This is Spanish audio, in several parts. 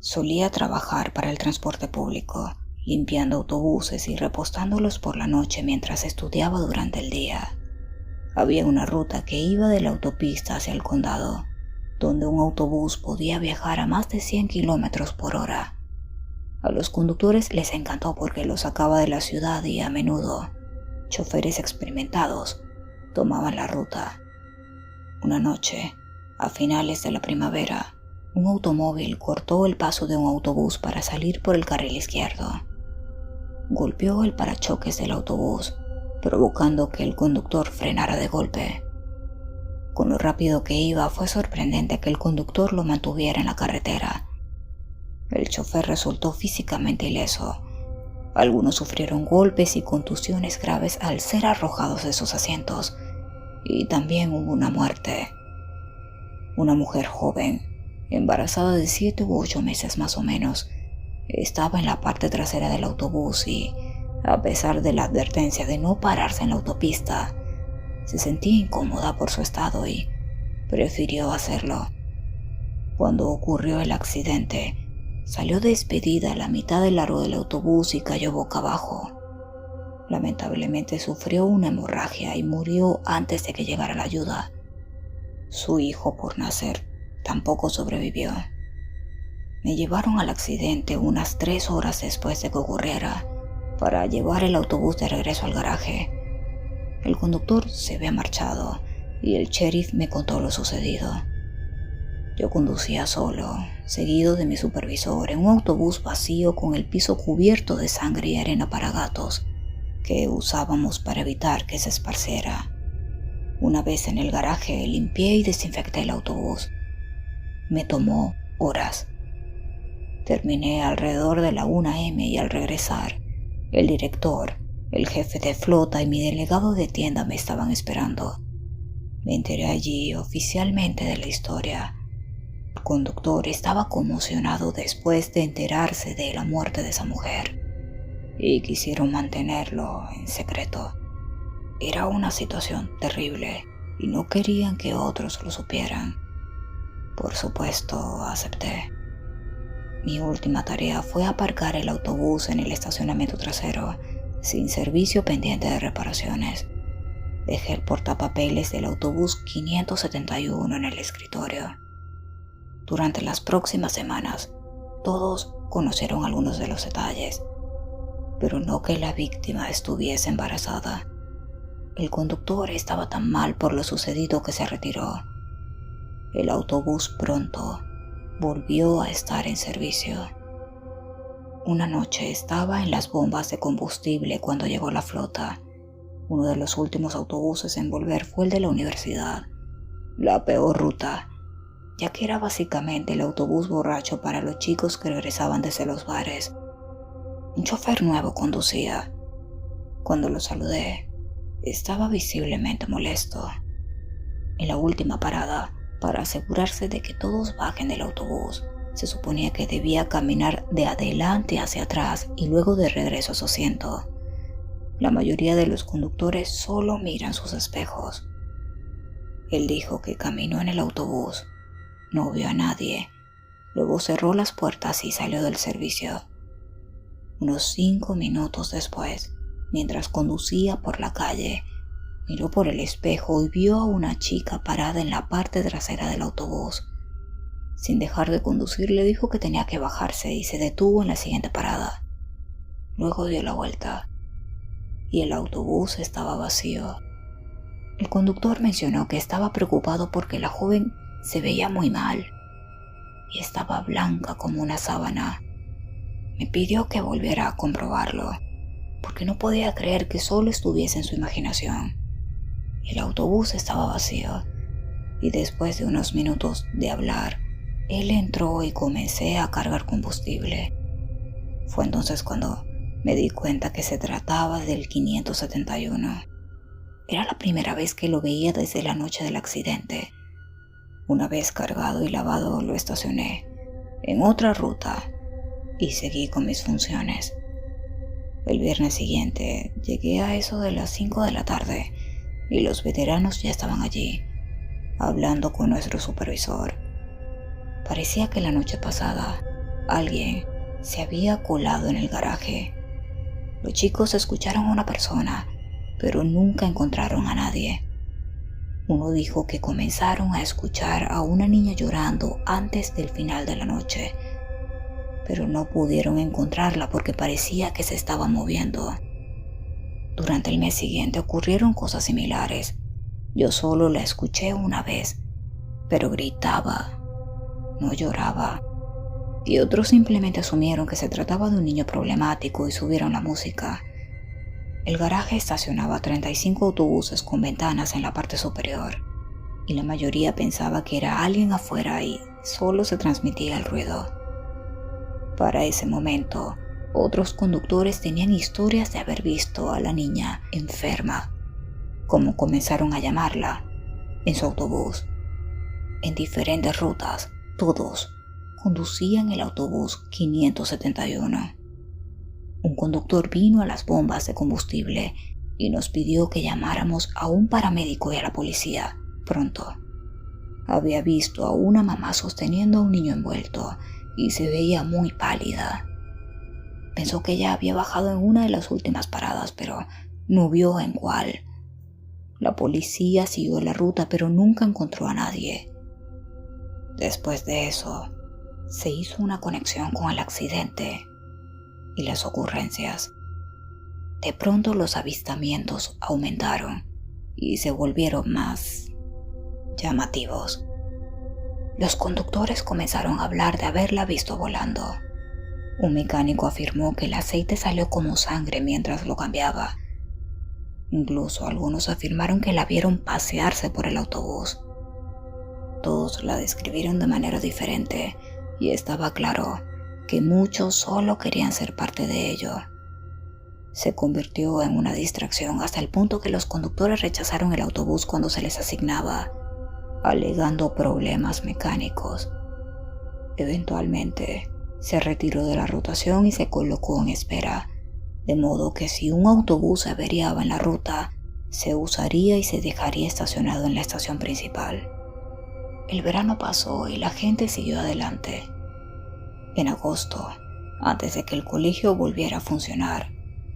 Solía trabajar para el transporte público, limpiando autobuses y repostándolos por la noche mientras estudiaba durante el día. Había una ruta que iba de la autopista hacia el condado, donde un autobús podía viajar a más de 100 kilómetros por hora. A los conductores les encantó porque los sacaba de la ciudad y a menudo, choferes experimentados tomaban la ruta. Una noche, a finales de la primavera, un automóvil cortó el paso de un autobús para salir por el carril izquierdo. Golpeó el parachoques del autobús, provocando que el conductor frenara de golpe. Con lo rápido que iba, fue sorprendente que el conductor lo mantuviera en la carretera. El chofer resultó físicamente ileso. Algunos sufrieron golpes y contusiones graves al ser arrojados de sus asientos, y también hubo una muerte. Una mujer joven, embarazada de 7 u 8 meses más o menos, estaba en la parte trasera del autobús y, a pesar de la advertencia de no pararse en la autopista, se sentía incómoda por su estado y prefirió hacerlo. Cuando ocurrió el accidente, salió despedida a la mitad del largo del autobús y cayó boca abajo. Lamentablemente sufrió una hemorragia y murió antes de que llegara la ayuda. Su hijo por nacer tampoco sobrevivió. Me llevaron al accidente unas 3 horas después de que ocurriera para llevar el autobús de regreso al garaje. El conductor se había marchado y el sheriff me contó lo sucedido. Yo conducía solo, seguido de mi supervisor, en un autobús vacío con el piso cubierto de sangre y arena para gatos que usábamos para evitar que se esparciera. Una vez en el garaje, limpié y desinfecté el autobús. Me tomó horas. Terminé alrededor de la 1 a.m. y al regresar, el director, el jefe de flota y mi delegado de tienda me estaban esperando. Me enteré allí oficialmente de la historia. El conductor estaba conmocionado después de enterarse de la muerte de esa mujer y quisieron mantenerlo en secreto. Era una situación terrible y no querían que otros lo supieran. Por supuesto, acepté. Mi última tarea fue aparcar el autobús en el estacionamiento trasero, sin servicio pendiente de reparaciones. Dejé el portapapeles del autobús 571 en el escritorio. Durante las próximas semanas, todos conocieron algunos de los detalles, pero no que la víctima estuviese embarazada. El conductor estaba tan mal por lo sucedido que se retiró. El autobús pronto volvió a estar en servicio. Una noche estaba en las bombas de combustible cuando llegó la flota. Uno de los últimos autobuses en volver fue el de la universidad. La peor ruta, ya que era básicamente el autobús borracho para los chicos que regresaban desde los bares. Un chofer nuevo conducía. Cuando lo saludé, estaba visiblemente molesto. En la última parada, para asegurarse de que todos bajen del autobús, se suponía que debía caminar de adelante hacia atrás y luego de regreso a su asiento. La mayoría de los conductores solo miran sus espejos. Él dijo que caminó en el autobús, no vio a nadie, luego cerró las puertas y salió del servicio. Unos 5 minutos después, mientras conducía por la calle, miró por el espejo y vio a una chica parada en la parte trasera del autobús. Sin dejar de conducir, le dijo que tenía que bajarse y se detuvo en la siguiente parada. Luego dio la vuelta y el autobús estaba vacío. El conductor mencionó que estaba preocupado porque la joven se veía muy mal y estaba blanca como una sábana. Me pidió que volviera a comprobarlo, porque no podía creer que solo estuviese en su imaginación. El autobús estaba vacío, y después de unos minutos de hablar, él entró y comencé a cargar combustible. Fue entonces cuando me di cuenta que se trataba del 571. Era la primera vez que lo veía desde la noche del accidente. Una vez cargado y lavado, lo estacioné en otra ruta y seguí con mis funciones. El viernes siguiente llegué a eso de las 5 de la tarde y los veteranos ya estaban allí, hablando con nuestro supervisor. Parecía que la noche pasada Alguien se había colado en el garaje. Los chicos escucharon a una persona, pero nunca encontraron a nadie. Uno dijo que comenzaron a escuchar a una niña llorando antes del final de la noche, pero no pudieron encontrarla porque parecía que se estaba moviendo. Durante el mes siguiente ocurrieron cosas similares. Yo solo la escuché una vez, pero gritaba, no lloraba. Y otros simplemente asumieron que se trataba de un niño problemático y subieron la música. El garaje estacionaba 35 autobuses con ventanas en la parte superior, y la mayoría pensaba que era alguien afuera y solo se transmitía el ruido. Para ese momento, otros conductores tenían historias de haber visto a la niña enferma, como comenzaron a llamarla, en su autobús. En diferentes rutas, todos conducían el autobús 571. Un conductor vino a las bombas de combustible y nos pidió que llamáramos a un paramédico y a la policía pronto. Había visto a una mamá sosteniendo a un niño envuelto y se veía muy pálida. Pensó que ella había bajado en una de las últimas paradas, pero no vio en cuál. La policía siguió la ruta, pero nunca encontró a nadie. Después de eso, se hizo una conexión con el accidente y las ocurrencias. De pronto los avistamientos aumentaron y se volvieron más llamativos. Los conductores comenzaron a hablar de haberla visto volando. Un mecánico afirmó que el aceite salió como sangre mientras lo cambiaba. Incluso algunos afirmaron que la vieron pasearse por el autobús. Todos la describieron de manera diferente y estaba claro que muchos solo querían ser parte de ello. Se convirtió en una distracción hasta el punto que los conductores rechazaron el autobús cuando se les asignaba, alegando problemas mecánicos. Eventualmente, se retiró de la rotación y se colocó en espera, de modo que si un autobús se averiaba en la ruta, se usaría y se dejaría estacionado en la estación principal. El verano pasó y la gente siguió adelante. En agosto, antes de que el colegio volviera a funcionar,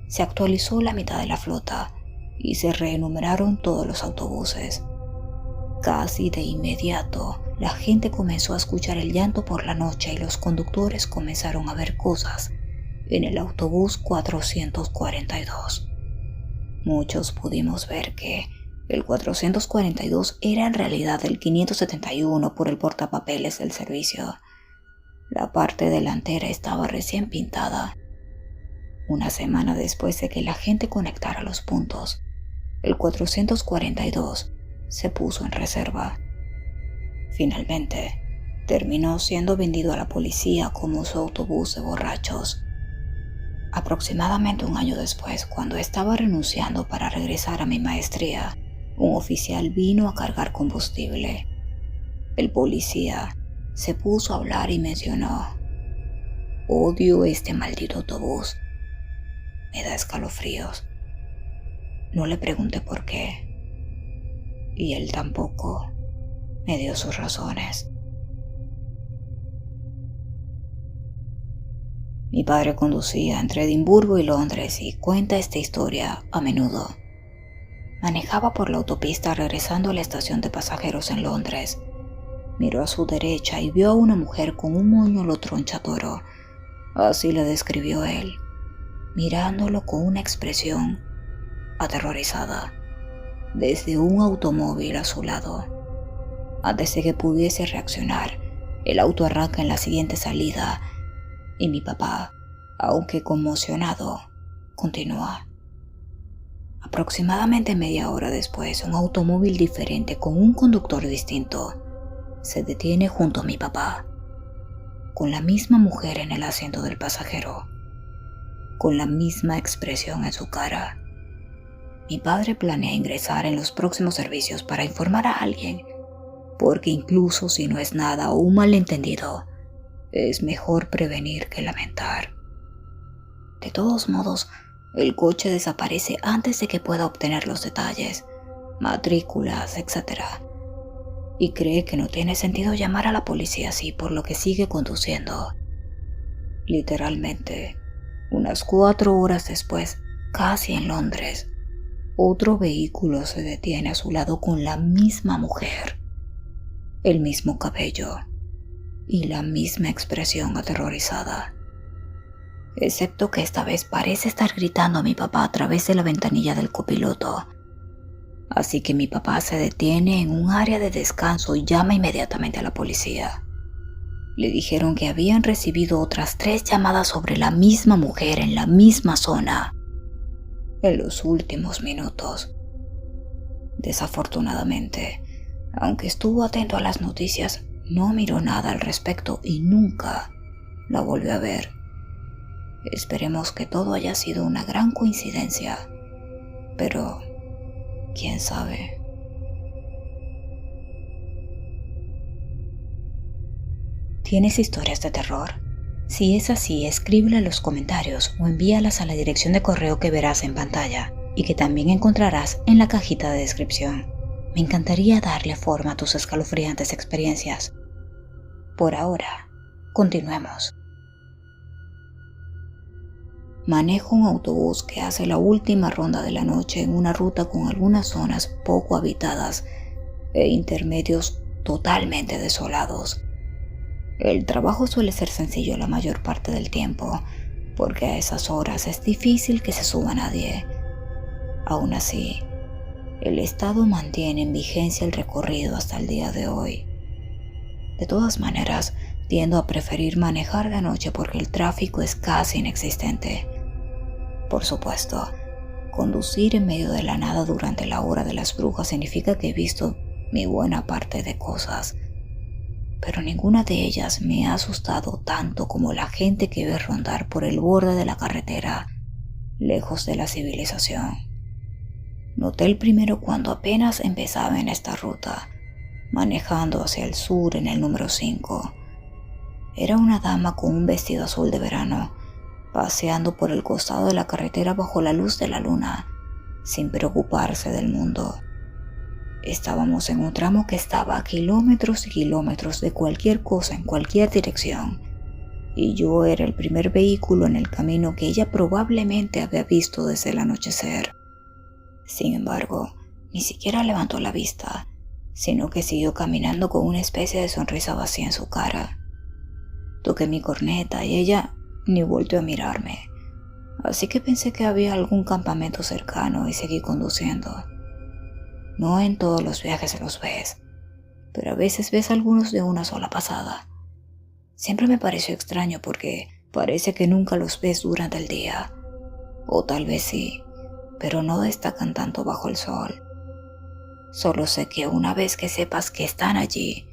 se actualizó la mitad de la flota y se reenumeraron todos los autobuses. Casi de inmediato, la gente comenzó a escuchar el llanto por la noche y los conductores comenzaron a ver cosas en el autobús 442. Muchos pudimos ver que el 442 era en realidad el 571 por el portapapeles del servicio. La parte delantera estaba recién pintada. Una semana después de que la gente conectara los puntos, el 442 se puso en reserva. Finalmente, terminó siendo vendido a la policía como su autobús de borrachos. Aproximadamente un año después, cuando estaba renunciando para regresar a mi maestría, un oficial vino a cargar combustible. El policía se puso a hablar y mencionó: "Odio este maldito autobús. Me da escalofríos". No le pregunté por qué, y él tampoco me dio sus razones. Mi padre conducía entre Edimburgo y Londres y cuenta esta historia a menudo. Manejaba por la autopista regresando a la estación de pasajeros en Londres. Miró a su derecha y vio a una mujer con un moñuelo tronchatoro, así la describió él, mirándolo con una expresión aterrorizada, desde un automóvil a su lado. Antes de que pudiese reaccionar, el auto arranca en la siguiente salida y mi papá, aunque conmocionado, continúa. Aproximadamente media hora después, un automóvil diferente con un conductor distinto se detiene junto a mi papá, con la misma mujer en el asiento del pasajero, con la misma expresión en su cara. Mi padre planea ingresar en los próximos servicios para informar a alguien, porque incluso si no es nada o un malentendido, es mejor prevenir que lamentar. De todos modos, el coche desaparece antes de que pueda obtener los detalles, matrículas, etc. Y cree que no tiene sentido llamar a la policía así, por lo que sigue conduciendo. Literalmente, unas 4 horas después, casi en Londres, otro vehículo se detiene a su lado con la misma mujer, el mismo cabello y la misma expresión aterrorizada. Excepto que esta vez parece estar gritando a mi papá a través de la ventanilla del copiloto. Así que mi papá se detiene en un área de descanso y llama inmediatamente a la policía. Le dijeron que habían recibido otras 3 llamadas sobre la misma mujer en la misma zona en los últimos minutos. Desafortunadamente, aunque estuvo atento a las noticias, no miró nada al respecto y nunca la volvió a ver. Esperemos que todo haya sido una gran coincidencia, pero quién sabe. ¿Tienes historias de terror? Si es así, escríbela en los comentarios o envíalas a la dirección de correo que verás en pantalla y que también encontrarás en la cajita de descripción. Me encantaría darle forma a tus escalofriantes experiencias. Por ahora, continuemos. Manejo un autobús que hace la última ronda de la noche en una ruta con algunas zonas poco habitadas e intermedios totalmente desolados. El trabajo suele ser sencillo la mayor parte del tiempo, porque a esas horas es difícil que se suba nadie. Aún así, el Estado mantiene en vigencia el recorrido hasta el día de hoy. De todas maneras, tiendo a preferir manejar de noche porque el tráfico es casi inexistente. Por supuesto, conducir en medio de la nada durante la hora de las brujas significa que he visto mi buena parte de cosas, pero ninguna de ellas me ha asustado tanto como la gente que ve rondar por el borde de la carretera, lejos de la civilización. Noté el primero cuando apenas empezaba en esta ruta, manejando hacia el sur en el número 5. Era una dama con un vestido azul de verano, paseando por el costado de la carretera bajo la luz de la luna, sin preocuparse del mundo. Estábamos en un tramo que estaba a kilómetros y kilómetros de cualquier cosa en cualquier dirección, y yo era el primer vehículo en el camino que ella probablemente había visto desde el anochecer. Sin embargo, ni siquiera levantó la vista, sino que siguió caminando con una especie de sonrisa vacía en su cara. Toqué mi corneta y ella ni volteó a mirarme, así que pensé que había algún campamento cercano y seguí conduciendo. No en todos los viajes los ves, pero a veces ves algunos de una sola pasada. Siempre me pareció extraño porque parece que nunca los ves durante el día, o tal vez sí, pero no destacan tanto bajo el sol. Solo sé que una vez que sepas que están allí,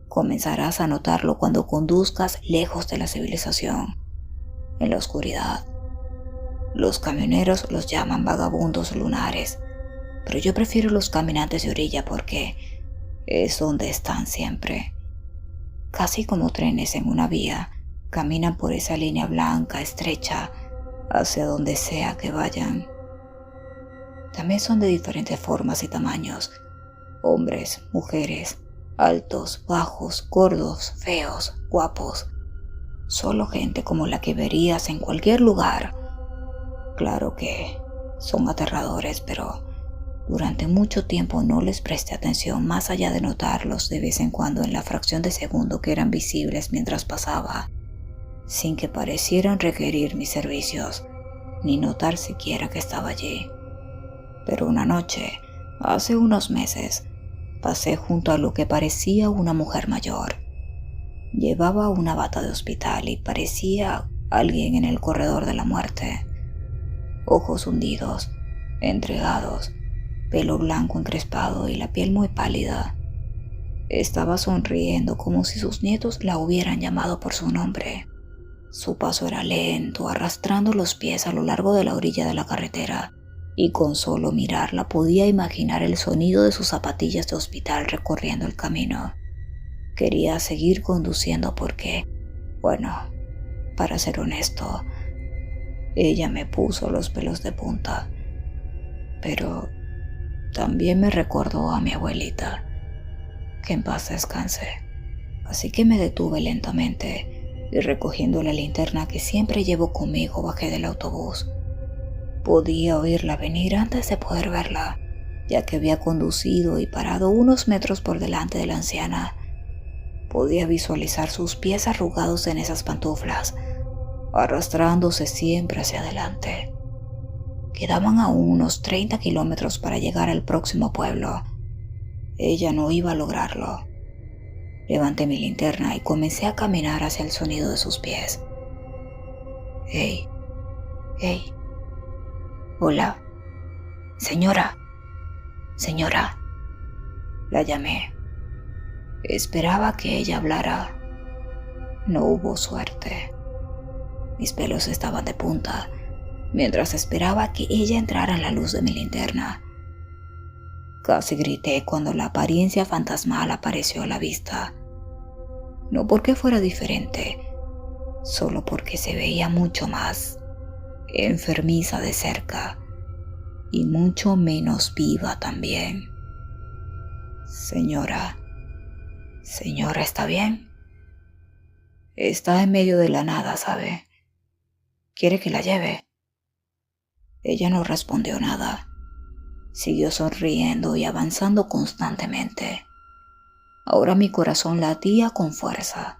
comenzarás a notarlo cuando conduzcas lejos de la civilización, en la oscuridad. Los camioneros los llaman vagabundos lunares, pero yo prefiero los caminantes de orilla porque es donde están siempre. Casi como trenes en una vía, caminan por esa línea blanca, estrecha, hacia donde sea que vayan. También son de diferentes formas y tamaños. Hombres, mujeres, altos, bajos, gordos, feos, guapos. Solo gente como la que verías en cualquier lugar. Claro que son aterradores, pero durante mucho tiempo no les presté atención más allá de notarlos de vez en cuando en la fracción de segundo que eran visibles mientras pasaba, sin que parecieran requerir mis servicios, ni notar siquiera que estaba allí. Pero una noche, hace unos meses, pasé junto a lo que parecía una mujer mayor. Llevaba una bata de hospital y parecía alguien en el corredor de la muerte. Ojos hundidos, entregados, pelo blanco encrespado y la piel muy pálida. Estaba sonriendo como si sus nietos la hubieran llamado por su nombre. Su paso era lento, arrastrando los pies a lo largo de la orilla de la carretera, y con solo mirarla podía imaginar el sonido de sus zapatillas de hospital recorriendo el camino. Quería seguir conduciendo porque, bueno, para ser honesto, ella me puso los pelos de punta. Pero también me recordó a mi abuelita, que en paz descanse. Así que me detuve lentamente, y recogiendo la linterna que siempre llevo conmigo bajé del autobús. Podía oírla venir antes de poder verla, ya que había conducido y parado unos metros por delante de la anciana. Podía visualizar sus pies arrugados en esas pantuflas, arrastrándose siempre hacia adelante. Quedaban aún unos 30 kilómetros para llegar al próximo pueblo. Ella no iba a lograrlo. Levanté mi linterna y comencé a caminar hacia el sonido de sus pies. ¡Hey! ¡Hey! ¡Hola! ¡Señora! ¡Señora! La llamé. Esperaba que ella hablara. No hubo suerte. Mis pelos estaban de punta mientras esperaba que ella entrara en la luz de mi linterna. Casi grité cuando la apariencia fantasmal apareció a la vista. No porque fuera diferente, solo porque se veía mucho más enfermiza de cerca y mucho menos viva también. Señora, ¿está bien? Está en medio de la nada, ¿sabe? ¿Quiere que la lleve? Ella no respondió nada. Siguió sonriendo y avanzando constantemente. Ahora mi corazón latía con fuerza.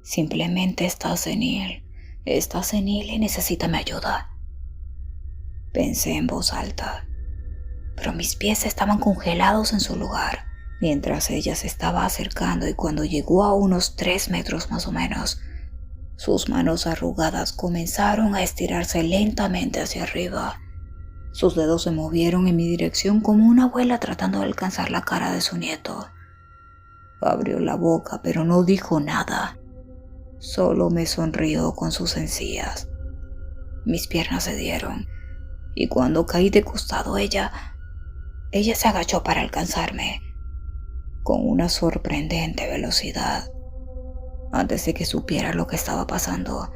Simplemente está senil y necesita mi ayuda. Pensé en voz alta, pero mis pies estaban congelados en su lugar mientras ella se estaba acercando, y cuando llegó a unos 3 metros más o menos, sus manos arrugadas comenzaron a estirarse lentamente hacia arriba. Sus dedos se movieron en mi dirección como una abuela tratando de alcanzar la cara de su nieto. Abrió la boca, pero no dijo nada. Solo me sonrió con sus encías. Mis piernas cedieron, y cuando caí de costado ella se agachó para alcanzarme con una sorprendente velocidad. Antes de que supiera lo que estaba pasando,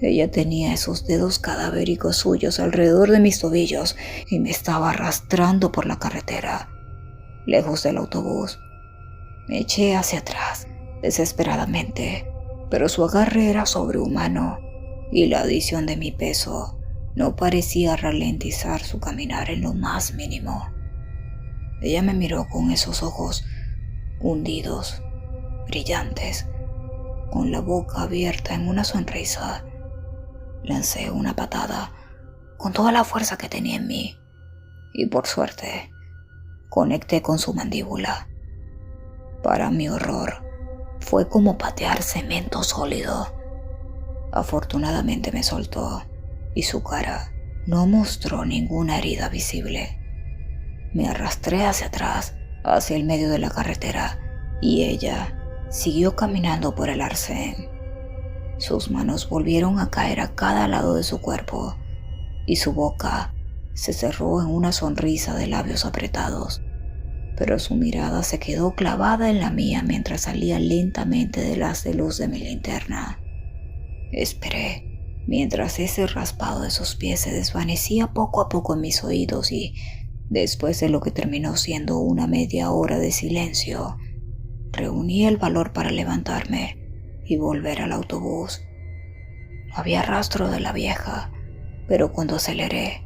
ella tenía esos dedos cadavéricos suyos alrededor de mis tobillos y me estaba arrastrando por la carretera, lejos del autobús. Me eché hacia atrás, desesperadamente, pero su agarre era sobrehumano y la adición de mi peso no parecía ralentizar su caminar en lo más mínimo. Ella me miró con esos ojos hundidos, brillantes, con la boca abierta en una sonrisa. Lancé una patada con toda la fuerza que tenía en mí y, por suerte, conecté con su mandíbula. Para mi horror, fue como patear cemento sólido. Afortunadamente me soltó y su cara no mostró ninguna herida visible. Me arrastré hacia atrás, hacia el medio de la carretera, y ella siguió caminando por el arcén. Sus manos volvieron a caer a cada lado de su cuerpo y su boca se cerró en una sonrisa de labios apretados, pero su mirada se quedó clavada en la mía mientras salía lentamente del haz de luz de mi linterna. Esperé mientras ese raspado de sus pies se desvanecía poco a poco en mis oídos, y después de lo que terminó siendo una media hora de silencio, reuní el valor para levantarme y volver al autobús. No había rastro de la vieja, pero cuando aceleré,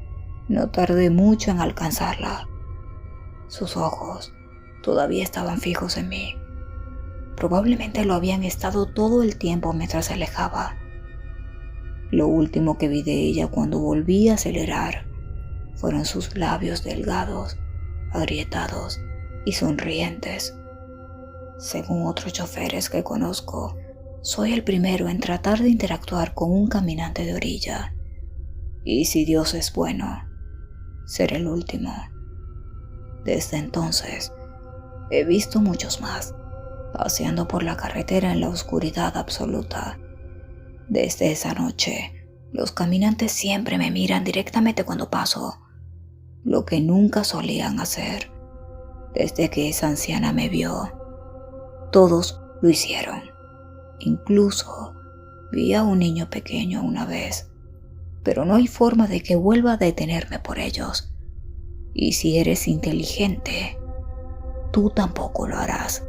no tardé mucho en alcanzarla. Sus ojos todavía estaban fijos en mí. Probablemente lo habían estado todo el tiempo mientras se alejaba. Lo último que vi de ella cuando volví a acelerar fueron sus labios delgados, agrietados y sonrientes. Según otros choferes que conozco, soy el primero en tratar de interactuar con un caminante de orilla. Y si Dios es bueno, seré el último. Desde entonces, he visto muchos más, paseando por la carretera en la oscuridad absoluta. Desde esa noche, los caminantes siempre me miran directamente cuando paso, lo que nunca solían hacer. Desde que esa anciana me vio, todos lo hicieron. Incluso vi a un niño pequeño una vez, pero no hay forma de que vuelva a detenerme por ellos. Y si eres inteligente, tú tampoco lo harás.